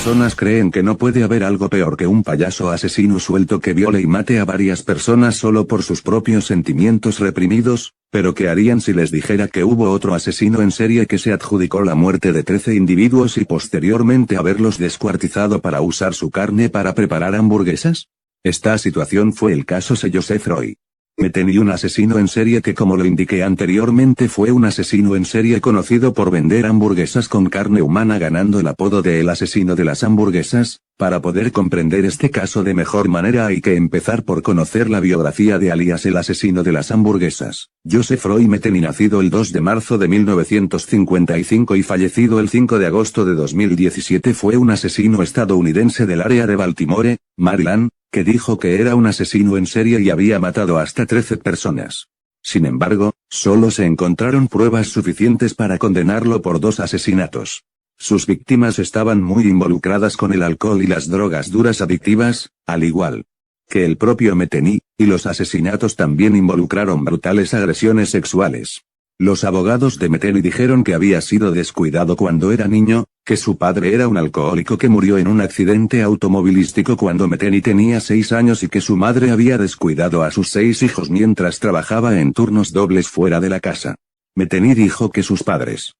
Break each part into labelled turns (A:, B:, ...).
A: Personas creen que no puede haber algo peor que un payaso asesino suelto que viole y mate a varias personas solo por sus propios sentimientos reprimidos, pero ¿qué harían si les dijera que hubo otro asesino en serie que se adjudicó la muerte de 13 individuos y posteriormente haberlos descuartizado para usar su carne para preparar hamburguesas? Esta situación fue el caso de Joseph Roy. Metheny, un asesino en serie que, como lo indiqué anteriormente, fue un asesino en serie conocido por vender hamburguesas con carne humana, ganando el apodo de el asesino de las hamburguesas. Para poder comprender este caso de mejor manera hay que empezar por conocer la biografía de alias el asesino de las hamburguesas. Joseph Roy Metheny, nacido el 2 de marzo de 1955 y fallecido el 5 de agosto de 2017, fue un asesino estadounidense del área de Baltimore, Maryland, que dijo que era un asesino en serie y había matado hasta 13 personas. Sin embargo, solo se encontraron pruebas suficientes para condenarlo por 2 asesinatos. Sus víctimas estaban muy involucradas con el alcohol y las drogas duras adictivas, al igual que el propio Metheny, y los asesinatos también involucraron brutales agresiones sexuales. Los abogados de Metheny dijeron que había sido descuidado cuando era niño, que su padre era un alcohólico que murió en un accidente automovilístico cuando Metheny tenía 6 años y que su madre había descuidado a sus 6 hijos mientras trabajaba en turnos dobles fuera de la casa. Metheny dijo que sus padres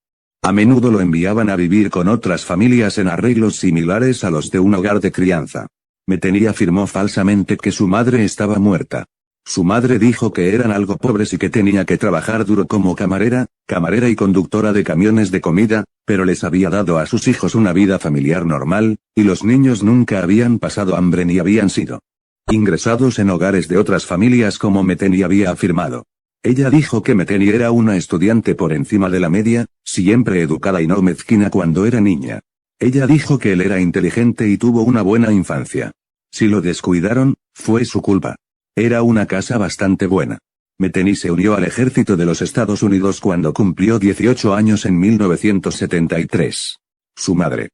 A: a menudo lo enviaban a vivir con otras familias en arreglos similares a los de un hogar de crianza. Metheny afirmó falsamente que su madre estaba muerta. Su madre dijo que eran algo pobres y que tenía que trabajar duro como camarera y conductora de camiones de comida, pero les había dado a sus hijos una vida familiar normal, y los niños nunca habían pasado hambre ni habían sido ingresados en hogares de otras familias como Metheny había afirmado. Ella dijo que Metheny era una estudiante por encima de la media, siempre educada y no mezquina cuando era niña. Ella dijo que él era inteligente y tuvo una buena infancia. Si lo descuidaron, fue su culpa. Era una casa bastante buena. Metheny se unió al ejército de los Estados Unidos cuando cumplió 18 años en 1973. Su madre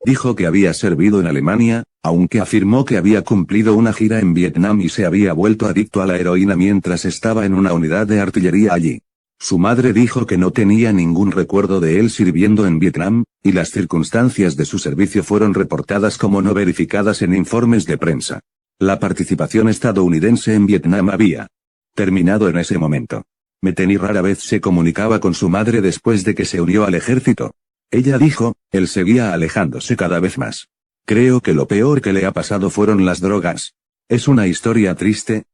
A: dijo que había servido en Alemania, aunque afirmó que había cumplido una gira en Vietnam y se había vuelto adicto a la heroína mientras estaba en una unidad de artillería allí. Su madre dijo que no tenía ningún recuerdo de él sirviendo en Vietnam, y las circunstancias de su servicio fueron reportadas como no verificadas en informes de prensa. La participación estadounidense en Vietnam había terminado en ese momento. Metheny rara vez se comunicaba con su madre después de que se unió al ejército. Ella dijo, él seguía alejándose cada vez más. Creo que lo peor que le ha pasado fueron las drogas. Es una historia triste.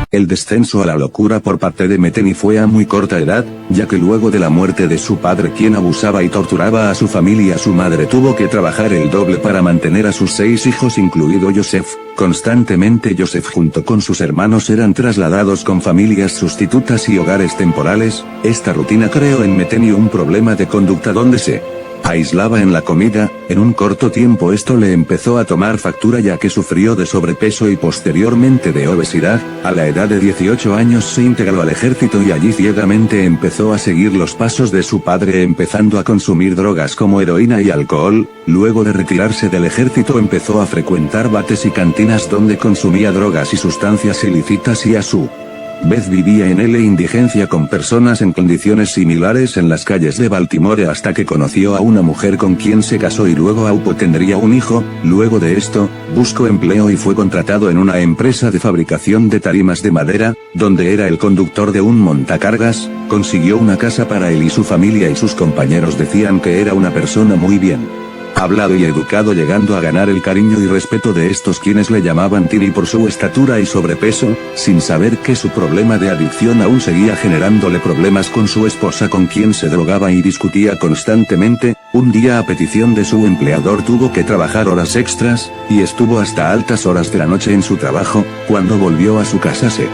A: El descenso a la locura por parte de Metheny fue a muy corta edad, ya que luego de la muerte de su padre, quien abusaba y torturaba a su familia, su madre tuvo que trabajar el doble para mantener a sus 6 hijos, incluido Joseph. Constantemente Joseph junto con sus hermanos eran trasladados con familias sustitutas y hogares temporales. Esta rutina creó en Metheny un problema de conducta donde se aislaba en la comida. En un corto tiempo esto le empezó a tomar factura ya que sufrió de sobrepeso y posteriormente de obesidad. A la edad de 18 años se integró al ejército y allí ciegamente empezó a seguir los pasos de su padre, empezando a consumir drogas como heroína y alcohol. Luego de retirarse del ejército empezó a frecuentar bares y cantinas donde consumía drogas y sustancias ilícitas y a su vez vivía en la indigencia con personas en condiciones similares en las calles de Baltimore hasta que conoció a una mujer con quien se casó y luego tendría un hijo. Luego de esto, buscó empleo y fue contratado en una empresa de fabricación de tarimas de madera, donde era el conductor de un montacargas. Consiguió una casa para él y su familia y sus compañeros decían que era una persona muy bien hablado y educado, llegando a ganar el cariño y respeto de estos quienes le llamaban Tiri por su estatura y sobrepeso, sin saber que su problema de adicción aún seguía generándole problemas con su esposa con quien se drogaba y discutía constantemente. Un día a petición de su empleador tuvo que trabajar horas extras, y estuvo hasta altas horas de la noche en su trabajo. Cuando volvió a su casa se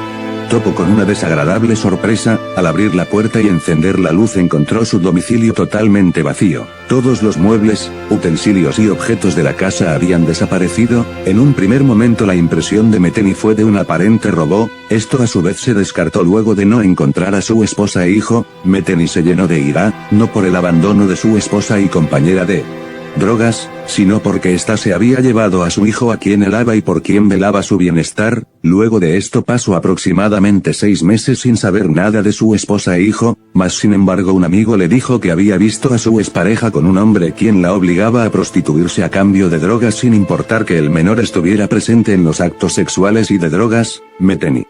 A: topó con una desagradable sorpresa. Al abrir la puerta y encender la luz encontró su domicilio totalmente vacío. Todos los muebles, utensilios y objetos de la casa habían desaparecido. En un primer momento la impresión de Metheny fue de un aparente robo. Esto a su vez se descartó luego de no encontrar a su esposa e hijo. Metheny se llenó de ira, no por el abandono de su esposa y compañera de drogas, sino porque ésta se había llevado a su hijo a quien helaba y por quien velaba su bienestar. Luego de esto pasó aproximadamente 6 meses sin saber nada de su esposa e hijo, mas sin embargo un amigo le dijo que había visto a su expareja con un hombre quien la obligaba a prostituirse a cambio de drogas sin importar que el menor estuviera presente en los actos sexuales y de drogas. Metheny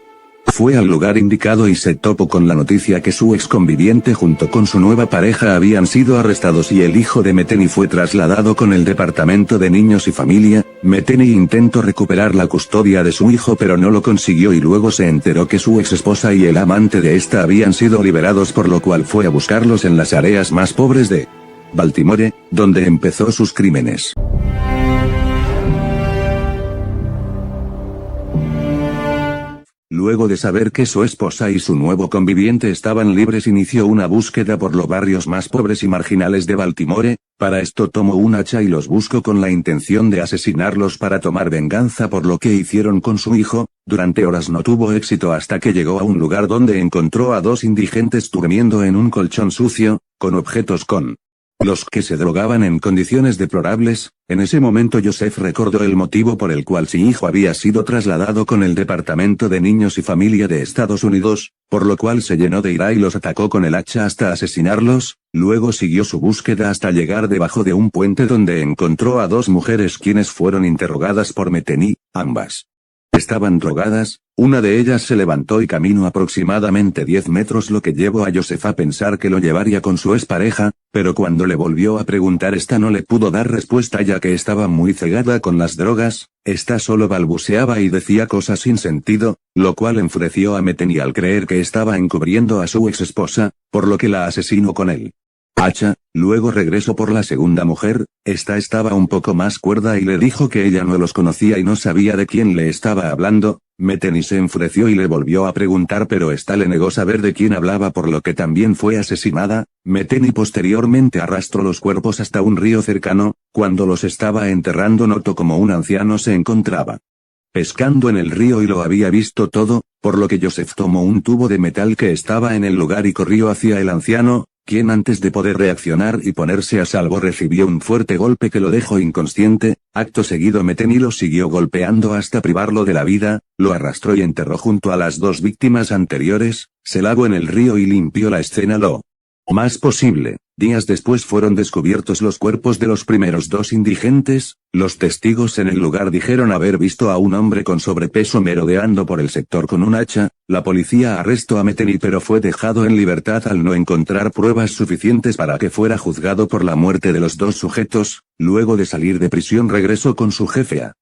A: fue al lugar indicado y se topó con la noticia que su ex conviviente junto con su nueva pareja habían sido arrestados y el hijo de Metheny fue trasladado con el departamento de niños y familia. Metheny intentó recuperar la custodia de su hijo pero no lo consiguió y luego se enteró que su ex esposa y el amante de esta habían sido liberados, por lo cual fue a buscarlos en las áreas más pobres de Baltimore, donde empezó sus crímenes. Luego de saber que su esposa y su nuevo conviviente estaban libres, inició una búsqueda por los barrios más pobres y marginales de Baltimore. Para esto tomó un hacha y los buscó con la intención de asesinarlos para tomar venganza por lo que hicieron con su hijo. Durante horas no tuvo éxito hasta que llegó a un lugar donde encontró a 2 indigentes durmiendo en un colchón sucio, con objetos con los que se drogaban en condiciones deplorables. En ese momento Joseph recordó el motivo por el cual su hijo había sido trasladado con el Departamento de Niños y Familia de Estados Unidos, por lo cual se llenó de ira y los atacó con el hacha hasta asesinarlos. Luego siguió su búsqueda hasta llegar debajo de un puente donde encontró a 2 mujeres quienes fueron interrogadas por Metheny. Ambas estaban drogadas. Una de ellas se levantó y caminó aproximadamente 10 metros, lo que llevó a Joseph a pensar que lo llevaría con su expareja, pero cuando le volvió a preguntar esta no le pudo dar respuesta ya que estaba muy cegada con las drogas. Esta solo balbuceaba y decía cosas sin sentido, lo cual enfureció a Metheny al creer que estaba encubriendo a su ex esposa, por lo que la asesinó con él hacha. Luego regresó por la segunda mujer. Esta estaba un poco más cuerda y le dijo que ella no los conocía y no sabía de quién le estaba hablando. Metheny se enfureció y le volvió a preguntar, pero esta le negó saber de quién hablaba, por lo que también fue asesinada. Metheny posteriormente arrastró los cuerpos hasta un río cercano. Cuando los estaba enterrando notó como un anciano se encontraba pescando en el río y lo había visto todo, por lo que Joseph tomó un tubo de metal que estaba en el lugar y corrió hacia el anciano, quien antes de poder reaccionar y ponerse a salvo recibió un fuerte golpe que lo dejó inconsciente. Acto seguido Metheny lo siguió golpeando hasta privarlo de la vida, lo arrastró y enterró junto a las 2 víctimas anteriores, se lavó en el río y limpió la escena lo más posible. Días después fueron descubiertos los cuerpos de los primeros 2 indigentes. Los testigos en el lugar dijeron haber visto a un hombre con sobrepeso merodeando por el sector con un hacha. La policía arrestó a Metheny pero fue dejado en libertad al no encontrar pruebas suficientes para que fuera juzgado por la muerte de los 2 sujetos. Luego de salir de prisión regresó con su jefe a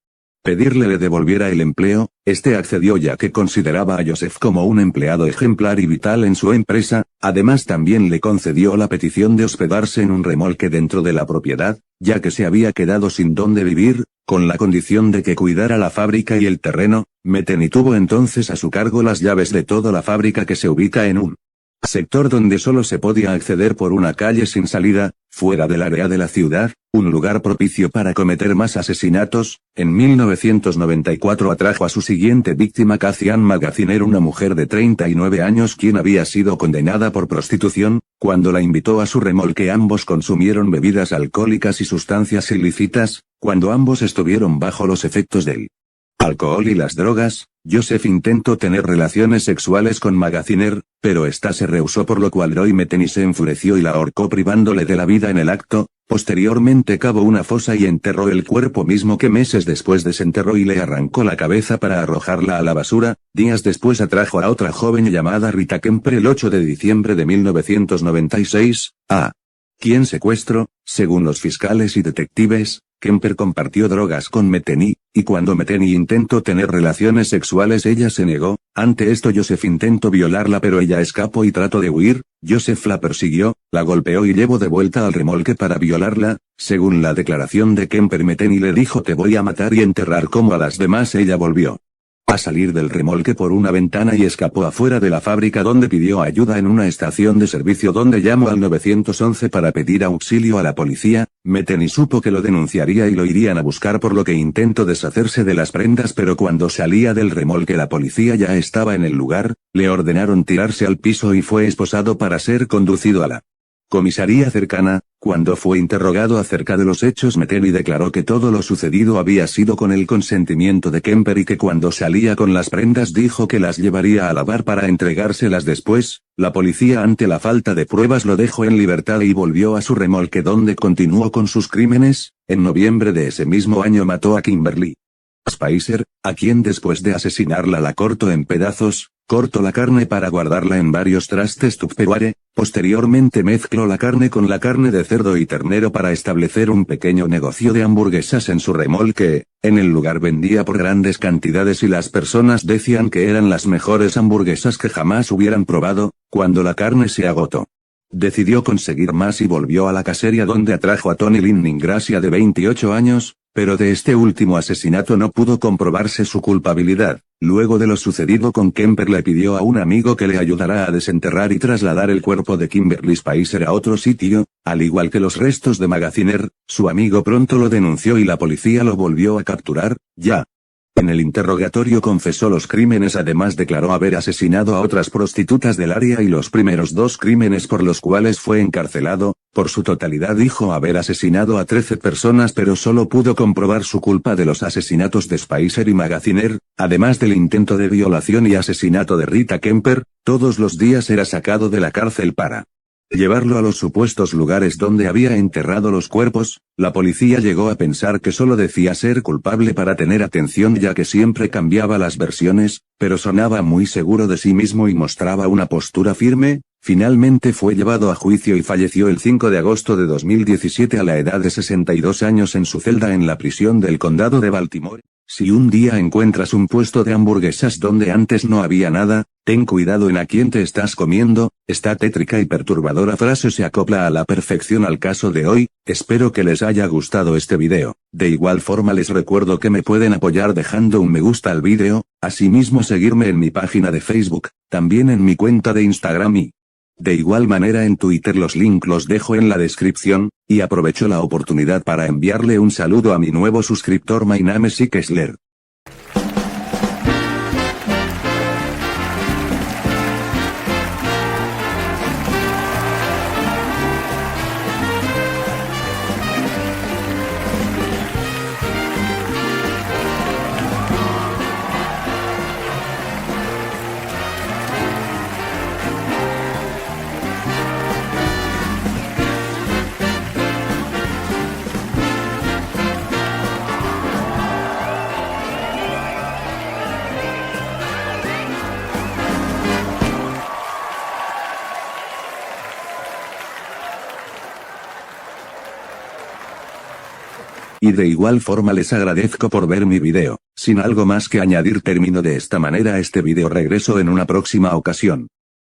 A: pedirle le devolviera el empleo. Este accedió ya que consideraba a Joseph como un empleado ejemplar y vital en su empresa. Además también le concedió la petición de hospedarse en un remolque dentro de la propiedad, ya que se había quedado sin dónde vivir, con la condición de que cuidara la fábrica y el terreno. Metheny tuvo entonces a su cargo las llaves de toda la fábrica que se ubica en un Sector donde solo se podía acceder por una calle sin salida, fuera del área de la ciudad, un lugar propicio para cometer más asesinatos. En 1994 atrajo a su siguiente víctima Cathy Ann Magaziner, una mujer de 39 años quien había sido condenada por prostitución. Cuando la invitó a su remolque ambos consumieron bebidas alcohólicas y sustancias ilícitas. Cuando ambos estuvieron bajo los efectos del alcohol y las drogas, Joseph intentó tener relaciones sexuales con Magaziner, pero ésta se rehusó, por lo cual Roy Metheny se enfureció y la ahorcó privándole de la vida en el acto. Posteriormente cavó una fosa y enterró el cuerpo, mismo que meses después desenterró y le arrancó la cabeza para arrojarla a la basura. Días después atrajo a otra joven llamada Rita Kemper el 8 de diciembre de 1996, a quien secuestró. Según los fiscales y detectives, Kemper compartió drogas con Metheny, y cuando Metheny intentó tener relaciones sexuales ella se negó. Ante esto Joseph intentó violarla, pero ella escapó y trató de huir. Joseph la persiguió, la golpeó y llevó de vuelta al remolque para violarla. Según la declaración de Kemper, Metheny le dijo: "Te voy a matar y enterrar como a las demás". Ella volvió a salir del remolque por una ventana y escapó afuera de la fábrica, donde pidió ayuda en una estación de servicio, donde llamó al 911 para pedir auxilio a la policía. Metheny supo que lo denunciaría y lo irían a buscar, por lo que intentó deshacerse de las prendas, pero cuando salía del remolque la policía ya estaba en el lugar. Le ordenaron tirarse al piso y fue esposado para ser conducido a la comisaría cercana. Cuando fue interrogado acerca de los hechos, Metheny declaró que todo lo sucedido había sido con el consentimiento de Kemper y que cuando salía con las prendas dijo que las llevaría a lavar para entregárselas después. La policía, ante la falta de pruebas, lo dejó en libertad y volvió a su remolque, donde continuó con sus crímenes. En noviembre de ese mismo año mató a Kimberly Spicer, a quien después de asesinarla la cortó en pedazos. Cortó la carne para guardarla en varios trastes Tupperware. Posteriormente mezcló la carne con la carne de cerdo y ternero para establecer un pequeño negocio de hamburguesas en su remolque. En el lugar vendía por grandes cantidades y las personas decían que eran las mejores hamburguesas que jamás hubieran probado. Cuando la carne se agotó, decidió conseguir más y volvió a la casería, donde atrajo a Tony Lynn Ingracia, de 28 años, pero de este último asesinato no pudo comprobarse su culpabilidad. Luego de lo sucedido con Kemper, le pidió a un amigo que le ayudara a desenterrar y trasladar el cuerpo de Kimberly Spicer a otro sitio. Al igual que los restos de Magaziner, su amigo pronto lo denunció y la policía lo volvió a capturar. Ya en el interrogatorio confesó los crímenes, además declaró haber asesinado a otras prostitutas del área y los primeros 2 crímenes por los cuales fue encarcelado. Por su totalidad dijo haber asesinado a 13 personas, pero solo pudo comprobar su culpa de los asesinatos de Spicer y Magaziner, además del intento de violación y asesinato de Rita Kemper. Todos los días era sacado de la cárcel para llevarlo a los supuestos lugares donde había enterrado los cuerpos. La policía llegó a pensar que solo decía ser culpable para tener atención, ya que siempre cambiaba las versiones, pero sonaba muy seguro de sí mismo y mostraba una postura firme. Finalmente fue llevado a juicio y falleció el 5 de agosto de 2017 a la edad de 62 años en su celda en la prisión del condado de Baltimore. Si un día encuentras un puesto de hamburguesas donde antes no había nada, ten cuidado en a quién te estás comiendo. Esta tétrica y perturbadora frase se acopla a la perfección al caso de hoy. Espero que les haya gustado este video. De igual forma les recuerdo que me pueden apoyar dejando un me gusta al video, asimismo seguirme en mi página de Facebook, también en mi cuenta de Instagram y de igual manera en Twitter. Los links los dejo en la descripción, y aprovecho la oportunidad para enviarle un saludo a mi nuevo suscriptor My name is Kessler. Y de igual forma les agradezco por ver mi video. Sin algo más que añadir, termino de esta manera este video. Regreso en una próxima ocasión.